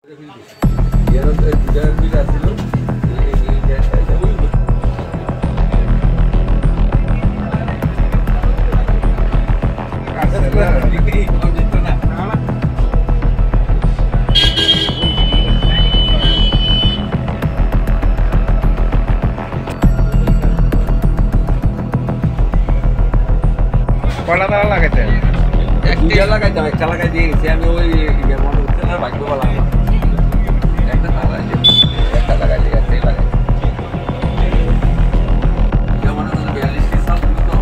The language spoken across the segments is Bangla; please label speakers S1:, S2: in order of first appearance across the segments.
S1: কয়টা তারা লাগাইছে?
S2: একটা লাগাইতাম, একটা লাগাই দিয়ে গেছি আমি। ওই মনে হচ্ছে না ভাগ্য বলা একটা লাগাই দিয়ে একটাই লাগাই। মনে হচ্ছে 42 সাল তো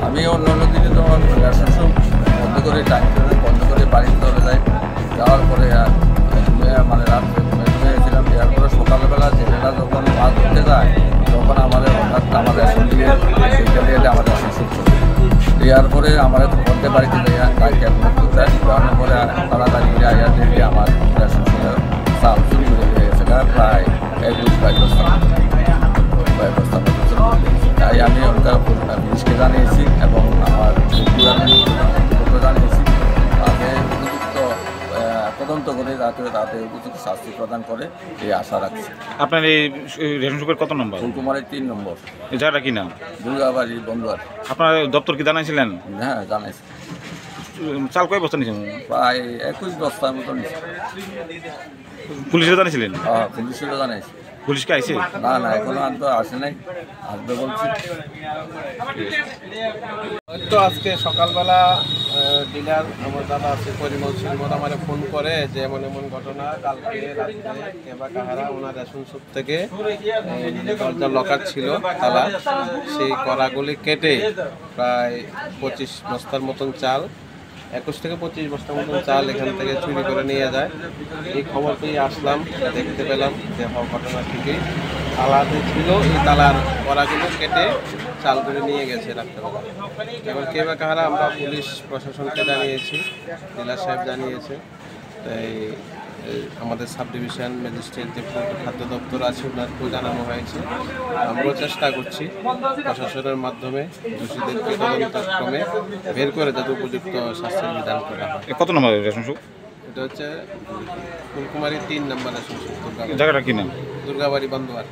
S2: আমি অন্য দিনে তো বন্ধ করে বন্ধ করে বাড়ির ধরে যাই। যাওয়ার পরে মানে রাত ঘুমিয়েছিলাম। দেওয়ার পরে সকালবেলা ছেলেরা যখন মাছ ধরতে যায় তখন আমাদের হঠাৎ আমাদের আমাদের দেওয়ার পরে আমাদের ঘরতে বাড়িতে যাওয়ার পরে তাড়াতাড়ি আইয়া দেখে আমার রেশন চাল চুরি করে দিয়ে গেছে প্রায় 21-22 বস্তা। তাই আমি ওটা পুলিশকে জানিয়েছি এবং আমার জানিয়েছি, তাতে উপযুক্ত তদন্ত করে তাতে উপযুক্ত শাস্তি প্রদান করে এই আশা রাখছি।
S1: আপনার এই রেশন শপের কত নম্বর?
S2: ফুলকুমারের 3 নম্বর।
S1: এই জায়গাটা কি নাম?
S2: দুর্গাবাড়ি বন্ধুয়ার।
S1: আপনার দপ্তর কি জানাইছিলেন?
S2: হ্যাঁ জানাইছি।
S1: চাল কয় বস্তা নিয়েছেন?
S2: প্রায় 21 বস্তার মতো নিয়েছি।
S1: পুলিশে জানিয়েছিলেন?
S2: হ্যাঁ পুলিশেরও জানাইছি।
S1: পুলিশকে আইছে?
S2: না এখনো তো আসে নাই, আসবে বলছি।
S3: তো আজকে সকালবেলা ডিলার আমার দাদা আছে পরিমল সিংহ আমার ফোন করে যে এমন ঘটনা, কালকে রাত্রে কেবা কাহারা ওনার রেশন শপ থেকে দরজা লকার ছিল তালা, সেই কড়াগুলি কেটে প্রায় 25 বস্তার মতন চাল, 21 থেকে 25 বস্তার মতন চাল এখান থেকে চুরি করে নিয়ে যায়। এই খবর পেয়ে আসলাম, দেখতে পেলাম যে ঘটনা ঠিকই তালাতে ছিল, এই তালার কড়াগুলো কেটে চাল করে নিয়ে গেছে রাত্রেবেলা। এবার কে বা কাহারা আমরা পুলিশ প্রশাসনকে জানিয়েছি, জেলা সাহেব জানিয়েছে, তাই আমাদের সাব ডিভিশন ম্যাজিস্ট্রেট যে খাদ্য দপ্তর আছে ওনাকেও জানানো হয়েছে। আমরাও চেষ্টা করছি প্রশাসনের মাধ্যমে দোষীদেরকে তদন্তক্রমে বের করে যাতে উপযুক্ত শাস্তির বিধান করা হয়।
S1: কত নম্বর রেশন শপ?
S3: এটা হচ্ছে ফুলকুমারী 3 নম্বর রেশন শপ।
S1: জায়গাটা কি নাম?
S3: দুর্গাবাড়ি বন্ধুয়ার।